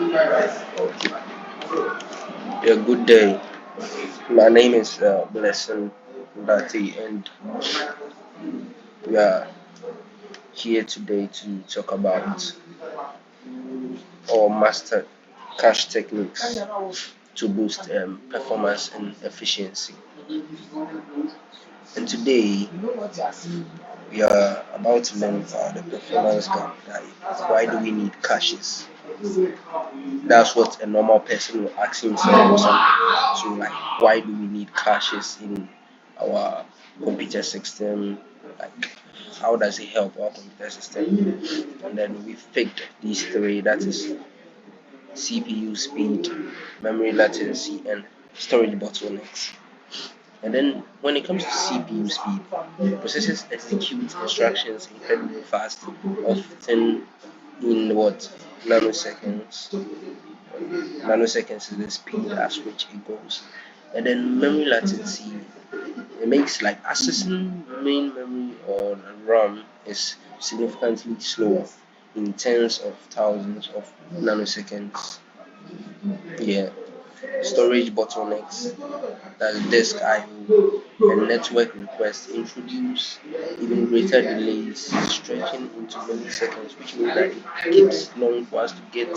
Yeah, good day. My name is Blessing Lati, and we are here today to talk about our master cache techniques to boost performance and efficiency. And today we are about to learn about the performance gap. Like, why do we need caches? That's what a normal person will ask himself or something. So, like, why do we need caches in our computer system? Like, how does it help our computer system? And then we've picked these three, that is CPU speed, memory latency, and storage bottlenecks. And then when it comes to CPU speed, processors execute instructions incredibly fast, often in what nanoseconds. Nanoseconds is the speed at which it goes. And then memory latency, it makes like accessing main memory or RAM is significantly slower in tens of thousands of nanoseconds. Yeah, storage bottlenecks, that's disk IO and network requests introduce even greater delays, stretching into milliseconds, which means that it takes long for us to get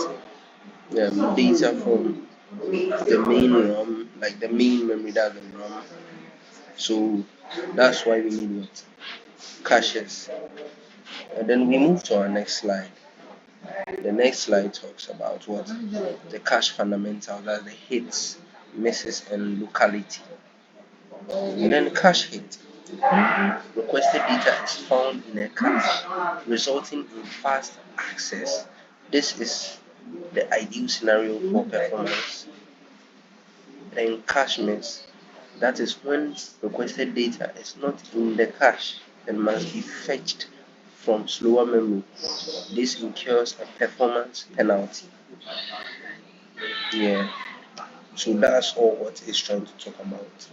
data from the main RAM, like the main memory, that's the RAM. So that's why we need what? Caches. And then we move to our next slide. The next slide talks about what? The cache fundamentals, that's the hits, misses, and locality. And then cache hit. Requested data is found in a cache, resulting in fast access. This is the ideal scenario for performance. Then cache miss. That is when requested data is not in the cache and must be fetched from slower memory. This incurs a performance penalty. Yeah. So that's all what it's trying to talk about.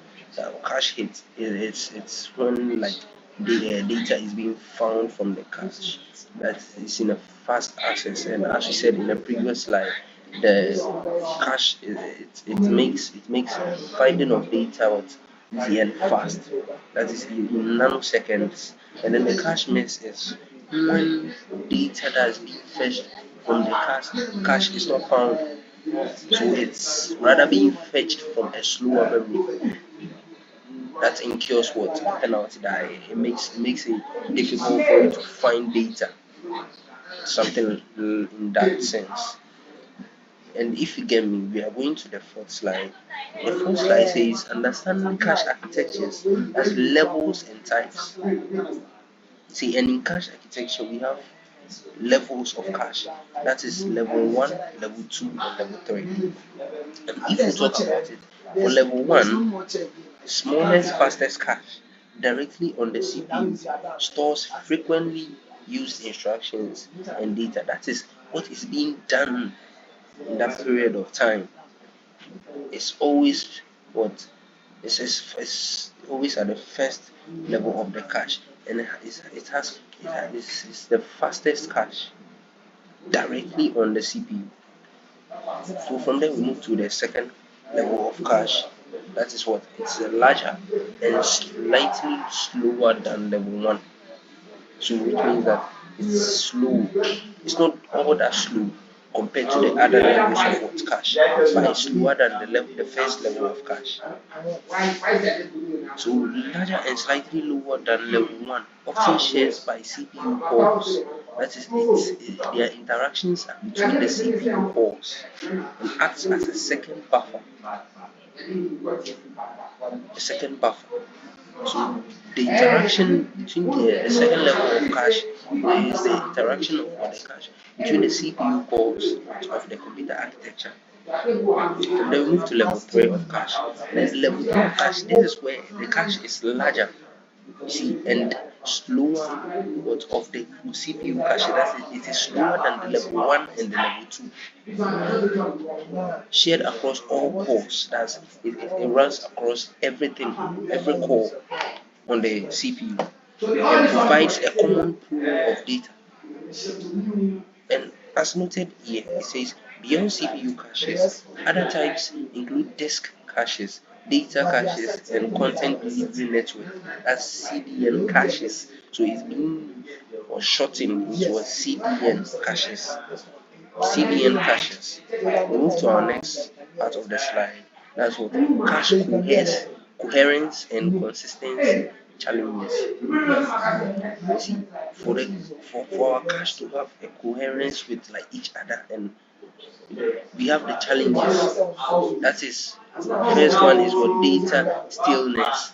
Cache hit it's when like the data is being found from the cache that is in a fast access, and as we said in the previous slide, the cache it makes finding of data what easy and fast. That is in nanoseconds. And then the cache miss is when data that is being fetched from the cache is not found, so it's rather being fetched from a slower memory. That incurs what? A penalty that it makes it difficult for you to find data. Something in that sense. And if you get me, we are going to the fourth slide. The fourth slide says understanding cache architectures as levels and types. See, and in cache architecture we have levels of cache. That is level 1, level 2, and level 3. And if we talk about it, for level 1, smallest, fastest cache directly on the CPU stores frequently used instructions and data. That is what is being done in that period of time. It's always what it's always at the first level of the cache, and it's the fastest cache directly on the CPU. So from there we move to the second level of cache. That is what? It's larger and slightly slower than level 1. So which means that it's slow. It's not all that slow compared to the other levels of what cache, but it's slower than the first level of cache. So larger and slightly lower than level 1, often shared by CPU cores. That is, their interactions are between the CPU cores and acts as a second buffer. A second buffer. So the interaction between the second level of cache is the interaction of the cache between the CPU cores of the computer architecture. And then we move to level 3 of cache. Then level 3 of cache, this is where the cache is larger, you see, and slower but of the CPU cache. That is, it is slower than the level 1 and the level 2. Shared across all cores. That's it runs across everything, every core on the CPU, and provides a common pool of data. And as noted here, it says Beyond CPU caches, other types include disk caches, data caches, and content delivery network. That's CDN caches. So it's being or shortened into a CDN caches. CDN caches. We move to our next part of the slide. That's what cache coherence and consistency challenges. See, for our cache to have a coherence with like each other, and we have the challenges. That is, first one is what data stillness.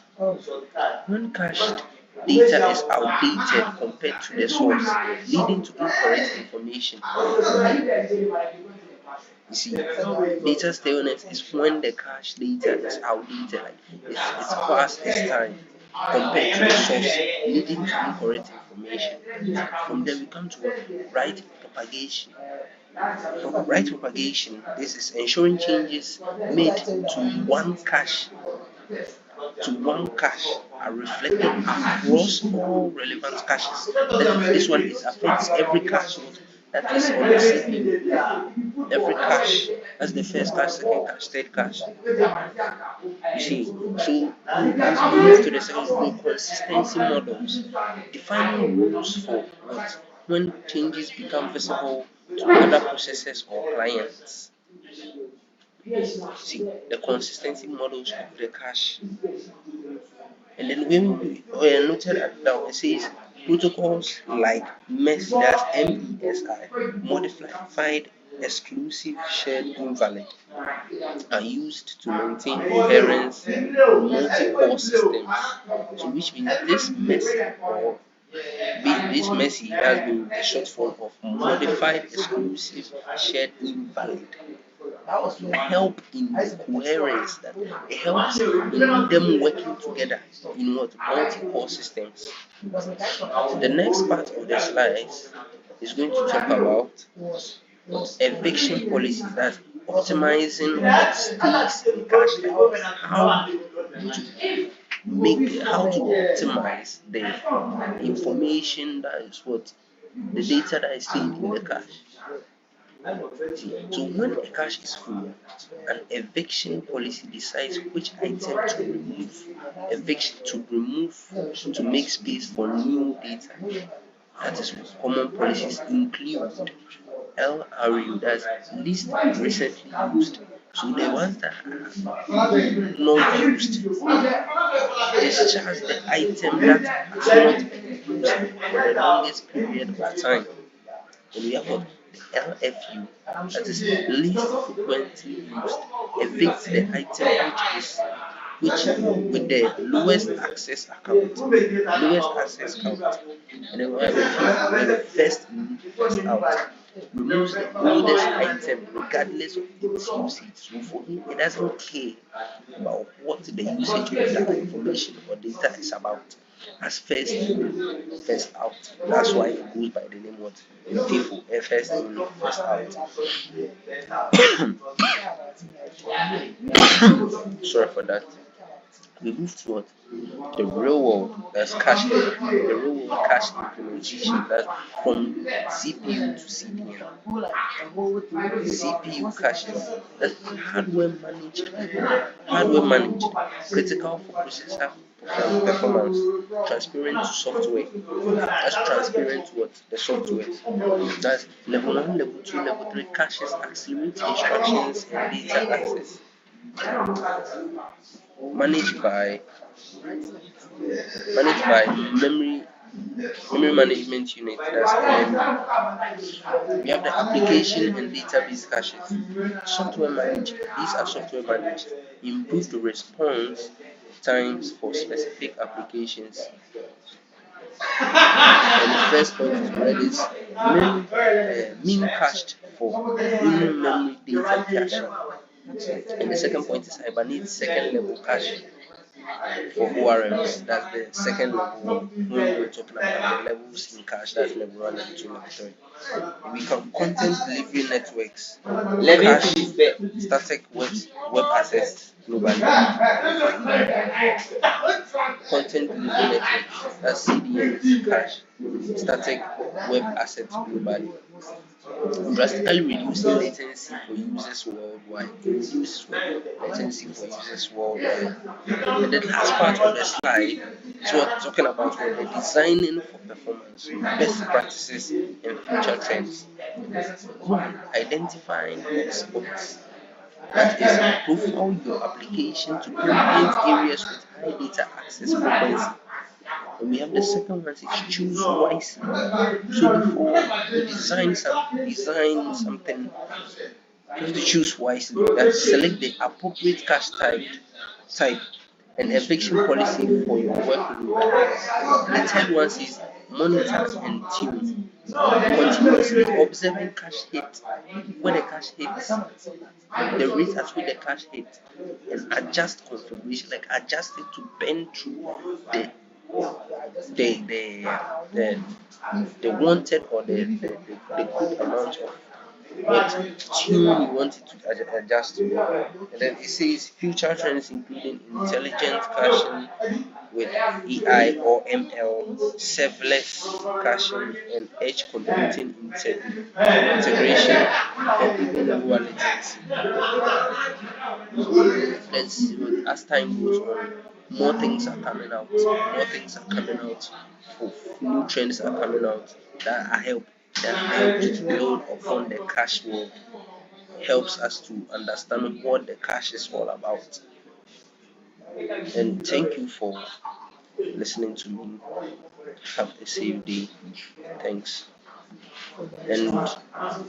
When cached data is outdated compared to the source, leading to incorrect information. You see, data stillness is when the cache data is outdated, like it's past its time compared to the source, leading to incorrect information. From there, we come to right propagation. Right propagation, this is ensuring changes made to one cache are reflected across all relevant caches. This one is affects every cache that is on the CPU. Every cache, that's the first cache, second cache, third cache. You see, so as we move to the second group, consistency models, defining rules for what when changes become visible to other processes or clients. See, the consistency models of the cache. And then when we noted that down, it says protocols like MESI, modified exclusive shared invalid, are used to maintain coherence in multi-core systems. So which means this MESI has been the short form of modified exclusive shared invalid, help in the coherence, that it helps in them working together in what multi-core systems. The next part of the slides is going to talk about eviction policies, that's optimizing what stays in cache, like how to optimize the information, that is what the data that is staying in the cache. So when a cache is full, an eviction policy decides which item to remove. Eviction to remove to make space for new data. That is what common policies include. LRU, that's least recently used. So the ones that are not used, discharge the item that has not been used for the longest period of time. And we have what the LFU, that is least frequently used, evicts the item which with the lowest access account. And then we have the first in, first out. Removes the oldest item regardless of its usage. So for him, it doesn't care about what the usage of that information or data is about. As first in, first out. That's why it goes by the name what FIFO, first in, first out. Sorry for that. We move to what? The real world, that's cache, the real world cache implementation, that's from CPU to CDN. CPU caches, that's hardware managed, critical for processor performance, transparent to software. That's transparent to what? The software. That's level 1, level 2, level 3 caches accelerate instructions and data access. Managed by memory management unit, that's we have the application and database caches. Software managed, these are software managed, improve the response times for specific applications. And the first point is where this mean cached for in-memory data caching. And the second point is hibernate second level cache for ORMs. That's the second level when we're talking about the levels in cache. That's level 1, level 2, level 3. We can content delivery networks, cache static web access globally. Content delivery network, that's CDN cache static web assets globally. drastically reducing latency for users worldwide. It reduces latency for users worldwide. And the last part of the slide is what talking about what the designing for performance, best practices and future trends. One, identifying hotspots. That is, profile your application to pinpoint areas with high data access frequency. And we have the second one is choose wisely. So before you design something, you have to choose wisely. That's select the appropriate type and eviction policy for your workload. And the third one is monitor and tune. Continuously observing cache hit, where the cache hits, the rate at which the cache hit, and adjust configuration, like adjust it to bend through the the the the, the wanted or the good amount of what tune you want it to adjust to. And then it says future trends including intelligent caching with AI or ML, serverless caching, and edge computing integration, and even lower latency. As time goes on, more things are coming out. More things are coming out. New trends are coming out that help to build upon the cache world. Helps us to understand what the cache is all about. And thank you for listening to me. Have a safe day. Thanks. And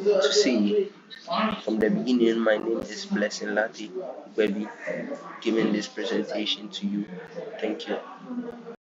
to see from the beginning, my name is Blessing Lati Webi, giving this presentation to you. Thank you.